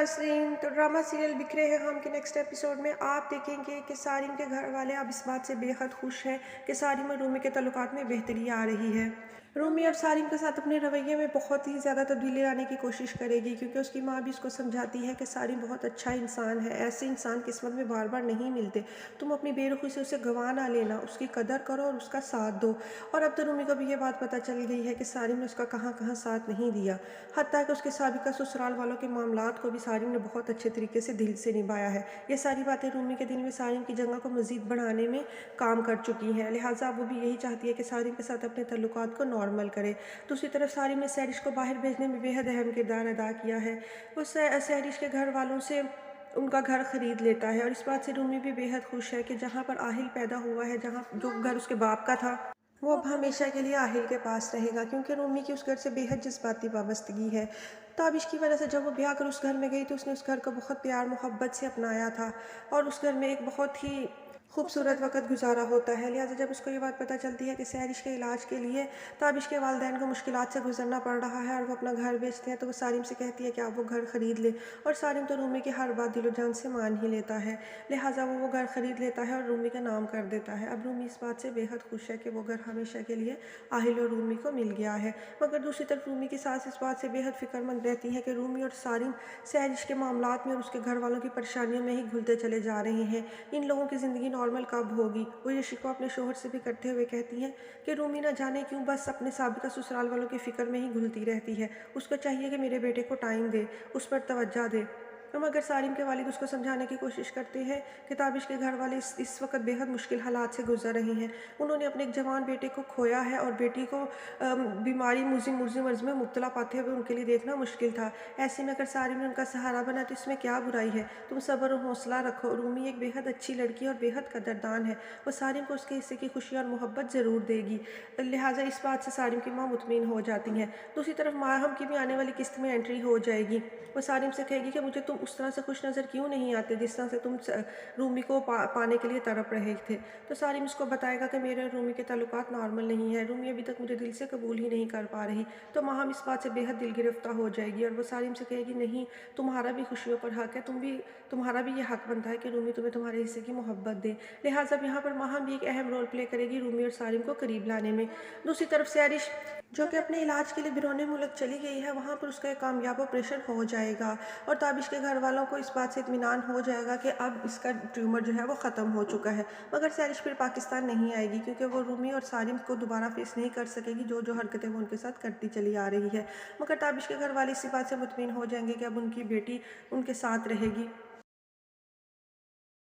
नाज़रीन, तो drama serial बिखरे हैं हम के नेक्स्ट एपिसोड में आप देखेंगे कि सारिम के घर वाले अब इस बात से बेहद खुश हैं कि सारिम और रूमी के ताल्लुकात में बेहतरी आ रही है। रूमी अब सारिम के साथ अपने रवैये में बहुत ही ज़्यादा तब्दीली लाने की कोशिश करेगी, क्योंकि उसकी माँ भी उसको समझाती है कि सारिम बहुत अच्छा इंसान है, ऐसे इंसान किस्मत में बार बार नहीं मिलते। तुम अपनी बेरुखी से उसे गंवा ना लेना, उसकी कदर करो और उसका साथ दो। और अब तो रूमी को भी ये बात पता चल गई है कि सारिम ने उसका कहाँ कहाँ साथ नहीं दिया। हत्ता कि उसके साबिका ससुराल वालों के मामलात को भी सारिम ने बहुत अच्छे तरीके से दिल से निभाया है। ये सारी बातें रूमी के दिल में सारिम की जगह को मज़ीद बढ़ाने में काम कर चुकी हैं। लिहाजा वो भी यही चाहती है कि सारिम के साथ अपने तल्लुकात को नॉर्मल करे। दूसरी तरफ सारिम ने सैरिश को बाहर भेजने में बेहद अहम किरदार अदा किया है। वो सैरिश के घर वालों से उनका घर ख़रीद लेता है और इस बात से रूमी भी बेहद खुश है कि जहाँ पर आहिल पैदा हुआ है, जहाँ जो घर उसके बाप का था, वो अब हमेशा के लिए आहिल के पास रहेगा, क्योंकि रूमी की उस घर से बेहद जज्बाती वाबस्तगी है। ताबिश की वजह से जब वो ब्याह कर उस घर में गई तो उसने उस घर को बहुत प्यार मोहब्बत से अपनाया था और उस घर में एक बहुत ही खूबसूरत वक़्त गुजारा होता है। लिहाजा जब उसको ये बात पता चलती है कि सैरिश के इलाज के लिए ताबिश के वालिदैन को मुश्किलात से गुजरना पड़ रहा है और वो अपना घर बेचते हैं, तो वो सारिम से कहती है कि आप वो घर ख़रीद ले। और सारिम तो रूमी की हर बात दिलो जान से मान ही लेता है। लिहाजा वो घर ख़रीद लेता है और रूमी का नाम कर देता है। अब रूमी इस बात से बेहद खुश है कि वो घर हमेशा के लिए आहिल और रूमी को मिल गया है। मगर दूसरी तरफ रूमी की सास इस बात से बेहद फ़िक्रमंद रहती है कि रूमी और सारिम सैरिश के मामलात में और उसके घर वालों की परेशानियों में ही घुलते चले जा रहे हैं। इन लोगों की ज़िंदगी नॉर्मल कब होगी। वो ये शिकवा अपने शोहर से भी करते हुए कहती हैं कि रूमी ना जाने क्यों बस अपने साबिका ससुराल वालों की फ़िक्र में ही घुलती रहती है। उसको चाहिए कि मेरे बेटे को टाइम दे, उस पर तवज्जो दे। मगर सारिम के वालिद उसको समझाने की कोशिश करते हैं कि ताबिश के घर वाले इस वक्त बेहद मुश्किल हालात से गुजर रहे हैं। उन्होंने अपने एक जवान बेटे को खोया है और बेटी को बीमारी मुज़िम मर्ज़ में मुब्तला पाते हुए उनके लिए देखना मुश्किल था। ऐसे में अगर सारिम ने उनका सहारा बना तो इसमें क्या बुराई है। तुम सब्र और हौसला रखो। रूमी एक बेहद अच्छी लड़की और बेहद कदरदान है। वो सारिम को उसके हिस्से की खुशी और मोहब्बत ज़रूर देगी। लिहाजा इस बात से सारिम की माँ मुतमिन हो जाती हैं। दूसरी तरफ माहम की भी आने वाली किस्त में एंट्री हो जाएगी। वो सारिम से कहेगी कि मुझे तुम उस तरह से खुश नज़र क्यों नहीं आते जिस तरह से तुम रूमी को पाने के लिए तड़प रहे थे। तो सारिम उसको बताएगा कि मेरे और रूमी के ताल्लुकात नॉर्मल नहीं है, रूमी अभी तक मुझे दिल से कबूल ही नहीं कर पा रही। तो माहम इस बात से बेहद दिल गिरफ्तार हो जाएगी और वो सारिम से कहेगी नहीं, तुम्हारा भी खुशियों पर हक है, तुम्हारा भी ये हक बनता है कि रूमी तुम्हें तुम्हारे हिस्से की मोहब्बत दे। लिहाजा यहाँ पर माहम भी एक अहम रोल प्ले करेगी रूमी और सारिम को करीब लाने में। दूसरी तरफ सैरिश जो कि अपने इलाज के लिए बिरोने मुल्क चली गई है, वहाँ पर उसका एक कामयाब ऑपरेशन हो जाएगा और ताबिश के घर वालों को इस बात से इत्मीनान हो जाएगा कि अब इसका ट्यूमर जो है वो ख़त्म हो चुका है। मगर सैरिश फिर पाकिस्तान नहीं आएगी, क्योंकि वो रूमी और सारिम को दोबारा फेस नहीं कर सकेगी जो हरकतें वो उनके साथ करती चली आ रही है। मगर ताबिश के घर वाले इसी बात से मुतमिन हो जाएंगे कि अब उनकी बेटी उनके साथ रहेगी।